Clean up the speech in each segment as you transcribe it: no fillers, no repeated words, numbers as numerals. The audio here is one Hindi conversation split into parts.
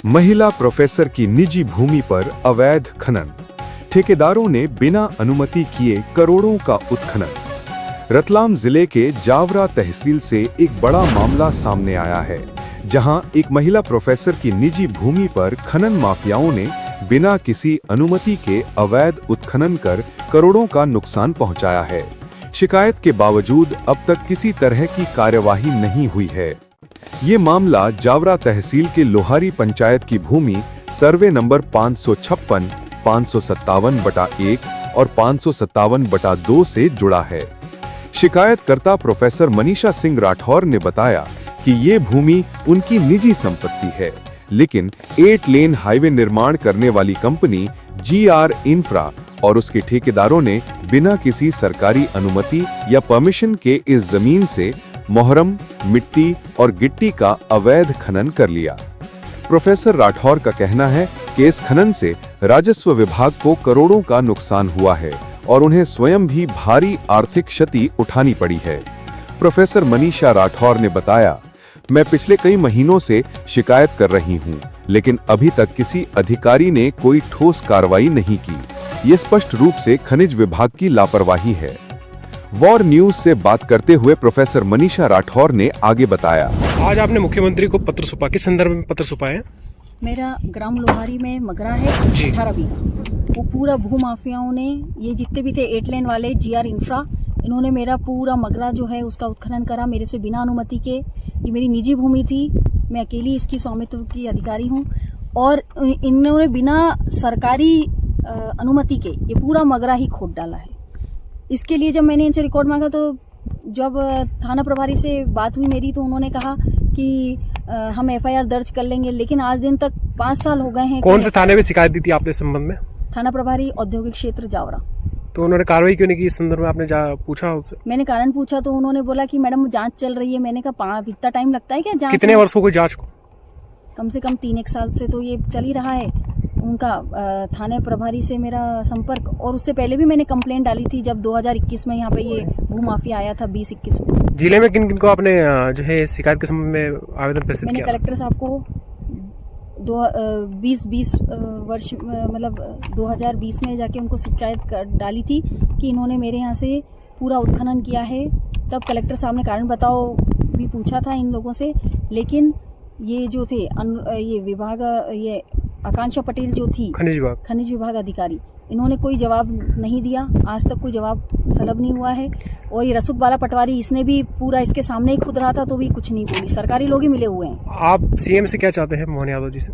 महिला प्रोफेसर की निजी भूमि पर अवैध खनन, ठेकेदारों ने बिना अनुमति किए करोड़ों का उत्खनन। रतलाम जिले के जावरा तहसील से एक बड़ा मामला सामने आया है, जहां एक महिला प्रोफेसर की निजी भूमि पर खनन माफियाओं ने बिना किसी अनुमति के अवैध उत्खनन कर करोड़ों का नुकसान पहुंचाया है। शिकायत के बावजूद अब तक किसी तरह की कार्यवाही नहीं हुई है। ये मामला जावरा तहसील के लोहारी पंचायत की भूमि सर्वे नंबर 556, 557/1 और 557/2 से जुड़ा है। शिकायतकर्ता प्रोफेसर मनीषा सिंह राठौर ने बताया कि ये भूमि उनकी निजी संपत्ति है, लेकिन 8 लेन हाईवे निर्माण करने वाली कंपनी GR इंफ्रा और उसके ठेकेदारों ने बिना किसी सरकारी अनुमति या परमिशन के इस जमीन से मोहरम, मिट्टी और गिट्टी का अवैध खनन कर लिया। प्रोफेसर राठौर का कहना है कि इस खनन से राजस्व विभाग को करोड़ों का नुकसान हुआ है और उन्हें स्वयं भी भारी आर्थिक क्षति उठानी पड़ी है। प्रोफेसर मनीषा राठौर ने बताया, मैं पिछले कई महीनों से शिकायत कर रही हूं, लेकिन अभी तक किसी अधिकारी ने कोई ठोस कार्रवाई नहीं की। ये स्पष्ट रूप से खनिज विभाग की लापरवाही है। वॉर न्यूज से बात करते हुए प्रोफेसर मनीषा राठौर ने आगे बताया, आज आपने मुख्यमंत्री को पत्र सौंपा, किस संदर्भ में पत्र सौंपा है? मेरा ग्राम लोहारी में मगरा है 18 बीघा। वो पूरा भू माफियाओं ने, ये जितने भी थे 8 लेन वाले GR इंफ्रा, इन्होंने मेरा पूरा मगरा जो है उसका उत्खनन करा मेरे से बिना अनुमति के। ये मेरी निजी भूमि थी, मैं अकेली इसकी स्वामित्व की अधिकारी हूँ और इन्होंने बिना सरकारी अनुमति के ये पूरा मगरा ही खोद डाला है। इसके लिए जब मैंने इनसे रिकॉर्ड मांगा तो जब थाना प्रभारी से बात हुई मेरी, तो उन्होंने कहा कि हम FIR दर्ज कर लेंगे, लेकिन आज दिन तक 5 साल हो गए हैं। कौन से थाने में शिकायत दी थी आपने इस संबंध में? थाना प्रभारी औद्योगिक क्षेत्र जावरा। तो उन्होंने कार्रवाई क्यों नहीं की इस संदर्भ में? आपने पूछा उससे? मैंने कारण पूछा तो उन्होंने बोला कि मैडम जांच चल रही है। मैंने कहा इतना टाइम लगता है क्या जांच? कितने वर्षों को जांच को? कम से कम 3-1 साल से तो ये चल ही रहा है। उनका थाने प्रभारी से मेरा संपर्क, और उससे पहले भी मैंने कंप्लेंट डाली थी जब 2021 में यहाँ पे ये भू माफिया आया था 20-21 में। जिले में किन किन को आपने जो है शिकायत के संबंध में आवेदन प्रेषित किया? मैंने कलेक्टर साहब को 2020 वर्ष मतलब 2020 में जाके उनको शिकायत डाली थी कि इन्होंने मेरे यहाँ से पूरा उत्खनन किया है। तब कलेक्टर साहब ने कारण बताओ भी पूछा था इन लोगों से, लेकिन ये जो थे ये विभाग, ये आकांक्षा पटेल जो थी खनिज विभाग अधिकारी, इन्होंने कोई जवाब नहीं दिया। आज तक कोई जवाब सलब नहीं हुआ है। और ये रसूख बाला पटवारी, इसने भी पूरा इसके सामने ही खुद रहा था तो भी कुछ नहीं बोली। सरकारी लोग ही मिले हुए हैं। आप CM से क्या चाहते हैं, मोहन यादव जी से?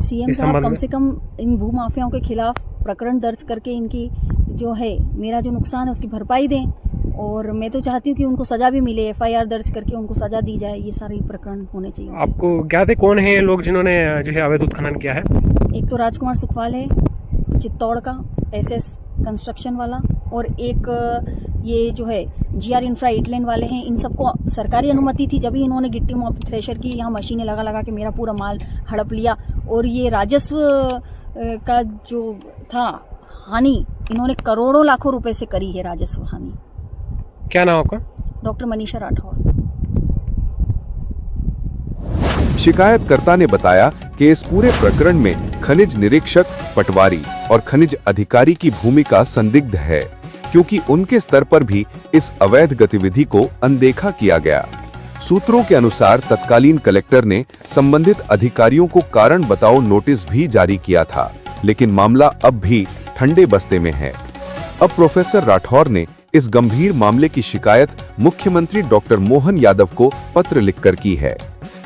CM साहब कम से कम इन भू माफियाओं के खिलाफ प्रकरण दर्ज करके इनकी जो है मेरा जो नुकसान है उसकी भरपाई दें। और मैं तो चाहती हूँ कि उनको सजा भी मिले, FIR दर्ज करके उनको सजा दी जाए। ये सारे प्रकरण होने चाहिए। आपको ज्ञात है कौन है लोग जिन्होंने जो है अवैध उत्खनन किया है? एक तो राजकुमार सुखवाल है चित्तौड़ का, SS कंस्ट्रक्शन वाला, और एक ये जो है GR इंफ्रा 8 लेन वाले हैं। इन सबको सरकारी अनुमति थी, जब ही इन्होंने गिट्टी मॉप थ्रेशर की यहाँ मशीनें लगा के मेरा पूरा माल हड़प लिया। और ये राजस्व का जो था हानि, इन्होंने करोड़ों लाखों रुपए से करी है राजस्व हानि। क्या नाम आपका? डॉक्टर मनीषा राठौर। शिकायतकर्ता ने बताया कि इस पूरे प्रकरण में खनिज निरीक्षक, पटवारी और खनिज अधिकारी की भूमिका संदिग्ध है, क्योंकि उनके स्तर पर भी इस अवैध गतिविधि को अनदेखा किया गया। सूत्रों के अनुसार तत्कालीन कलेक्टर ने संबंधित अधिकारियों को कारण बताओ नोटिस भी जारी किया था, लेकिन मामला अब भी ठंडे बस्ते में है। अब प्रोफेसर राठौर ने इस गंभीर मामले की शिकायत मुख्यमंत्री डॉक्टर मोहन यादव को पत्र लिखकर की है।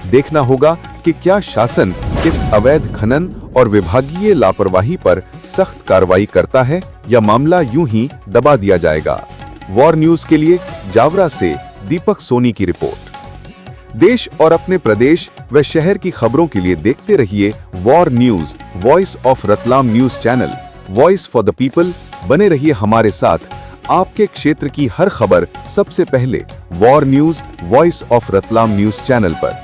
देखना होगा कि क्या शासन इस अवैध खनन और विभागीय लापरवाही पर सख्त कार्रवाई करता है या मामला यूं ही दबा दिया जाएगा। वॉर न्यूज के लिए जावरा से दीपक सोनी की रिपोर्ट। देश और अपने प्रदेश व शहर की खबरों के लिए देखते रहिए war news, voice of Ratlam news channel, voice for the people. बने रहिए हमारे साथ। आपके क्षेत्र की हर खबर सबसे पहले war news, voice of Ratlam news channel पर।